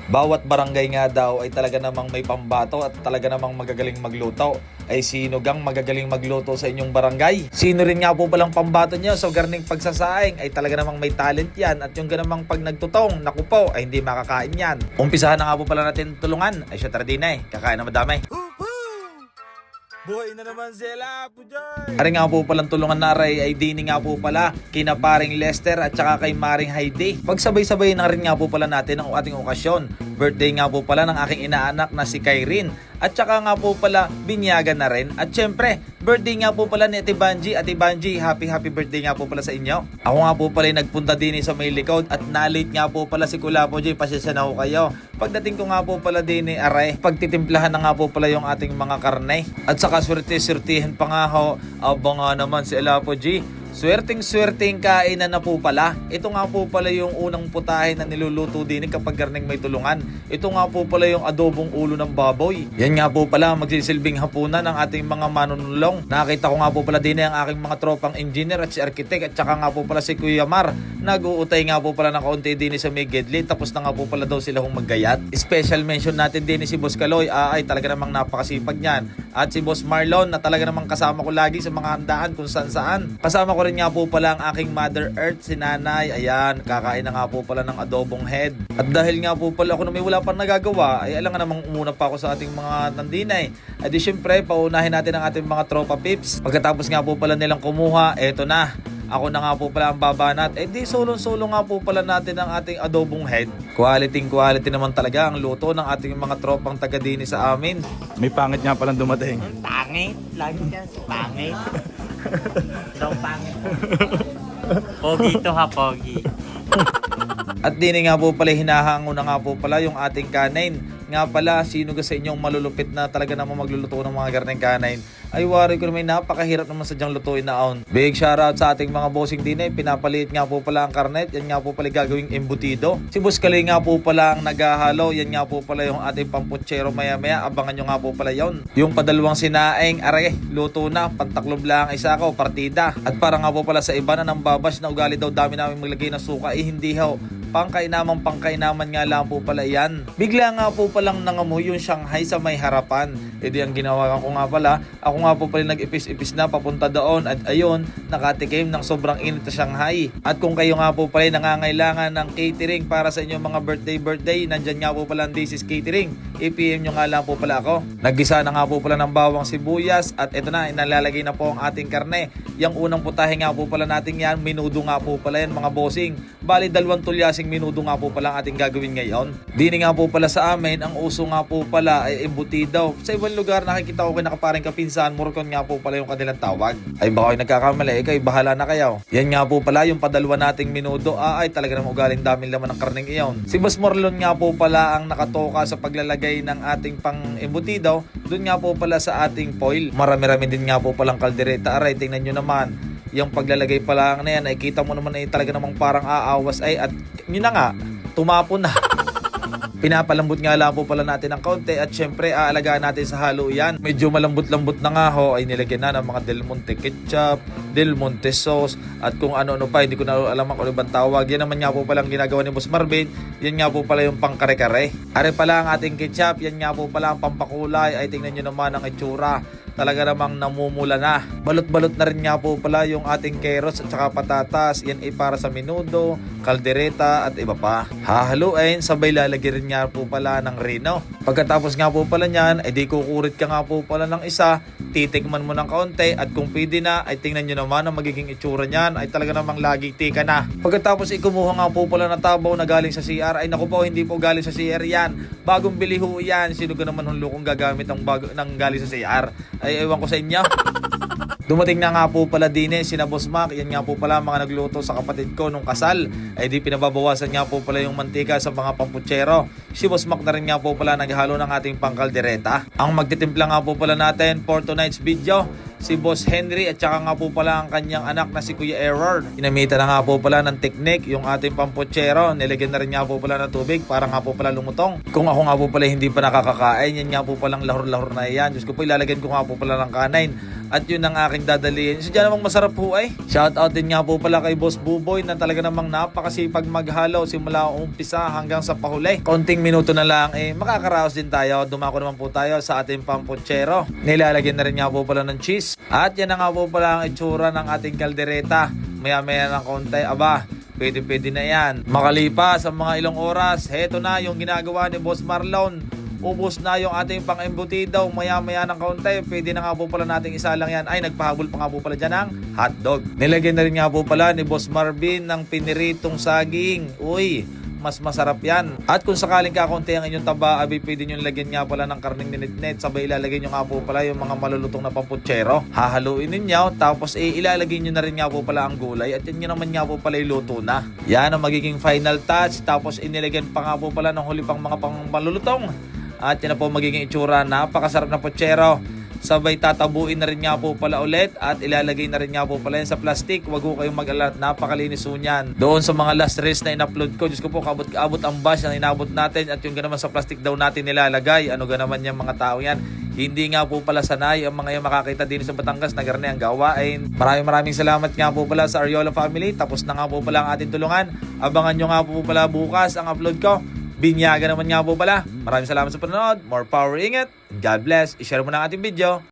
Bawat barangay nga daw ay talaga namang may pambato at talaga namang magagaling magluto. Ay sino gang magagaling magluto sa inyong barangay? Sino rin nga po palang pambato nyo sa garning pagsasaing ay talaga namang may talent yan at yung ganamang pag nagtutong, naku po, ay hindi makakain yan. Umpisahan na nga po pala natin tulungan. Ay siya tara din eh, kakain na madami. Buhay na naman sila, Pujoy! Ari nga po palang tulungan na aray ay dini nga po pala kina paring Lester at saka kay Maring Heidi. Pagsabay-sabay na rin nga po pala natin ang ating okasyon. Birthday nga po pala ng aking inaanak na si Kyrene. At saka nga po pala binyagan na rin. At syempre, birthday nga po pala ni Ate Banji. Ate Banji, happy birthday nga po pala sa inyo. Ako nga po pala nagpunta din sa may likod at na-late nga po pala si Kulapo J. Pasensya na ho kayo. Pagdating ko nga po pala din aray, pagtitimplahan na nga po pala yung ating mga karne. At saka swerte-swertihin pa nga ho, aba nga naman si Elapo G. Swerting-swerting kainan na po pala. Ito nga po pala yung unang putahe na niluluto din kapag garning may tulungan. Ito nga po pala yung adobong ulo ng baboy. Yan nga po pala magsisilbing hapunan ng ating mga manunulong. Nakita ko nga po pala din ang aking mga tropang engineer at si architect at saka nga po pala si Kuya Mar. Nag-uutay nga po pala ng kaunti din sa may Gedli. Tapos na nga po pala daw sila hong maggayat. Special mention natin din si Boss Kaloy. Ay talaga namang napakasipag niyan. At si Boss Marlon na talaga namang kasama ko lagi sa mga handaan kung saan-saan. Kasama ko rin nga po pala ang aking Mother Earth, si Nanay. Ayan, kakain na nga po pala ng adobong head. At dahil nga po pala ako na may wala pang nagagawa, ay alam nga namang umuna pa ako sa ating mga nandinay. At di syempre, paunahin natin ang ating mga tropa pips. Pagkatapos nga po pala nilang kumuha, eto na. Ako na nga po pala ang babanat. Eh di solo-solo nga po pala natin ang ating adobong head. Quality naman talaga ang luto ng ating mga tropang taga-dini sa amin. May pangit nga palang dumating. Pangit? Lagi dyan sa pangit. Daw pangit. Pogi to ha, pogi. At dini nga po pala hinahango na nga po pala yung ating kanin. Nga pala, sino ka sa inyong malulupit na talaga namang magluluto ng mga garneng kanin? Ay wari ko naman napakahirap naman sadyang lutuin na on. Big shoutout sa ating mga bossing din eh. Pinapaliit nga po pala ang karnet. Yan nga po pala gagawing embutido. Si Boss Kaloy nga po pala ang naghahalo. Yan nga po pala yung ating pamputsero maya-maya. Abangan nyo nga po pala yon. Yung padalawang sinaing, aray, luto na. Pantaklob lang isa ko, partida. At para nga po pala sa iba na nang babash na ugali daw dami namin maglagay ng suka. Eh hindi ho. Pangkainaman nga lang po pala yan. Bigla nga po palang nangamoy yung Shanghai sa may harapan. E di ang ginawa ko nga pala, ako nga po pala nag-ipis-ipis na papunta doon at ayun, nakatikim ng sobrang init na Shanghai. At kung kayo nga po pala nangangailangan ng catering para sa inyong mga birthday, nandyan nga po pala ang This is Catering. I-PM nyo nga lang po pala ako. Naggisa na nga po pala ng bawang sibuyas at eto na, inalalagay na po ang ating karne. Yung unang putahe nga po pala natin yan, minudo nga po pala yan mga bossing. Bali 2 tulyasing minudo nga po pala ang ating gagawin ngayon. Dini nga po pala sa amin, ang uso nga po pala ay embutido. Sa ibang lugar nakikita ko nakaparing kapinsan, murkon nga po pala yung kanilang tawag. Ay baka kayo nagkakamali, kayo bahala na kayo. Yan nga po pala yung padalwa nating minudo, ay talaga namang ugaling daming laman ng karning iyon. Si Boss Marlon nga po pala ang nakatoka sa paglalagay ng ating pang embutido. Doon nga po pala sa ating foil. Marami-rami din nga po palang kaldereta. Aray, tingnan nyo naman. Yung paglalagay pa lang na yan, ay kita mo naman ay talaga namang parang aawas ay at yun na nga, tumapon na. Pinapalambot nga lang po pala natin ng kaunti at syempre aalagaan natin sa halo yan. Medyo malambot-lambot na nga ho ay nilagyan na ng mga Del Monte ketchup, Del Monte sauce at kung ano-ano pa, hindi ko na alam kung ano ibang tawag. Yan naman nga po palang ginagawa ni Boss Marvin. Yan nga po pala yung pangkare-kare. Are pala ang ating ketchup, yan nga po pala ang pampakulay. Ay tingnan nyo naman ang itsura. Talaga namang namumula na. Balot-balot na rin nga po pala yung ating carrots at saka patatas. Yan ay para sa menudo, kaldereta at iba pa. Hahaluin, sabay lalagyan rin nga po pala ng rino. Pagkatapos nga po pala nyan, ay di kukurit ka nga po pala ng isa, titikman mo ng kaunti at kung pwede na, ay tingnan nyo naman ang magiging itsura nyan, ay talaga namang lagi tika na. Pagkatapos ikumuha nga po pala na tabaw na galing sa CR, ay naku po, hindi po galing sa CR yan. Bagong bili ho yan. Sino ka naman hunlo kung gagamit ng galing sa CR? Ay ewan ko sa inyo. Dumating na nga po pala din sina Boss Mac. Yan nga po pala mga nagluto sa kapatid ko nung kasal. Ay di pinababawasan nga po pala yung mantika sa mga pamputsero. Si Boss Mac na rin nga po pala naghalo ng ating pangkaldereta. Ang magtitimpla nga po pala natin for tonight's video, si Boss Henry at saka nga po pala ang kanyang anak na si Kuya Error. Ginamitan na nga po pala ng teknik yung ating pamputsero. Nilagyan na rin nga po pala ng tubig para nga po pala lumutong. Kung ako nga po pala hindi pa nakakakain, yan nga po palang lahor-lahor na yan. Diyos ko po, ilalagyan ko nga po pala ng kanain. At yun ang aking dadalihin. So dyan namang masarap po ay. Shout out din nga po pala kay Boss Buboy na talaga namang napakasipag maghalo simula umpisa hanggang sa pahuli. Konting minuto na lang makakaraos din tayo. Dumako naman po tayo sa ating pamputsero. Nilalagyan na rin nga po pala ng cheese. At yan na nga po pala ang itsura ng ating kaldereta. Maya-maya ng konti. Aba, pwede na yan. Makalipas ang mga ilang oras, heto na yung ginagawa ni Boss Marlon. Ubos na yung ating pang-embutido. Maya-maya ng kaunti, pwede na nga po pala nating isa lang yan. Ay, nagpahabol pa nga po pala dyan ng hotdog. Nilagyan na rin nga po pala ni Boss Marvin ng piniritong saging. Uy, mas masarap yan. At kung sakaling kakunti ang inyong taba, abi pwede nyo lagyan nga pala ng karning ninitnet. Sabay ilalagay nyo nga po pala yung mga malulutong na pamputsero. Hahaluin ninyo, tapos ilalagay nyo na rin nga po pala ang gulay. At yan nyo naman nga po pala iluto na. Yan ang magiging final touch. Tapos inilagyan pa nga po pala ng huli pang mga pang malulutong. At yan na po magiging itsura. Napakasarap na putsero. Sabay tatabuin na rin nga po pala ulit at ilalagay na rin nga po pala yan sa plastic. Huwag ko kayong mag-alala, napakalinis po niyan. Doon sa mga last reels na in-upload ko, Diyos ko po, kabot-abot ang bash na inabot natin at yung ganaman sa plastic daw natin nilalagay. Ano ganaman yung mga tao yan? Hindi nga po pala sanay ang mga yung makakita din sa Batangas na ganyan ang gawain. Maraming salamat nga po pala sa Ariola family. Tapos na nga po pala ang ating tulungan. Abangan nyo nga po pala bukas ang upload ko. Binyaga naman nga po pala. Maraming salamat sa panonood. More power, ingat. And God bless. I-share mo na ang ating video.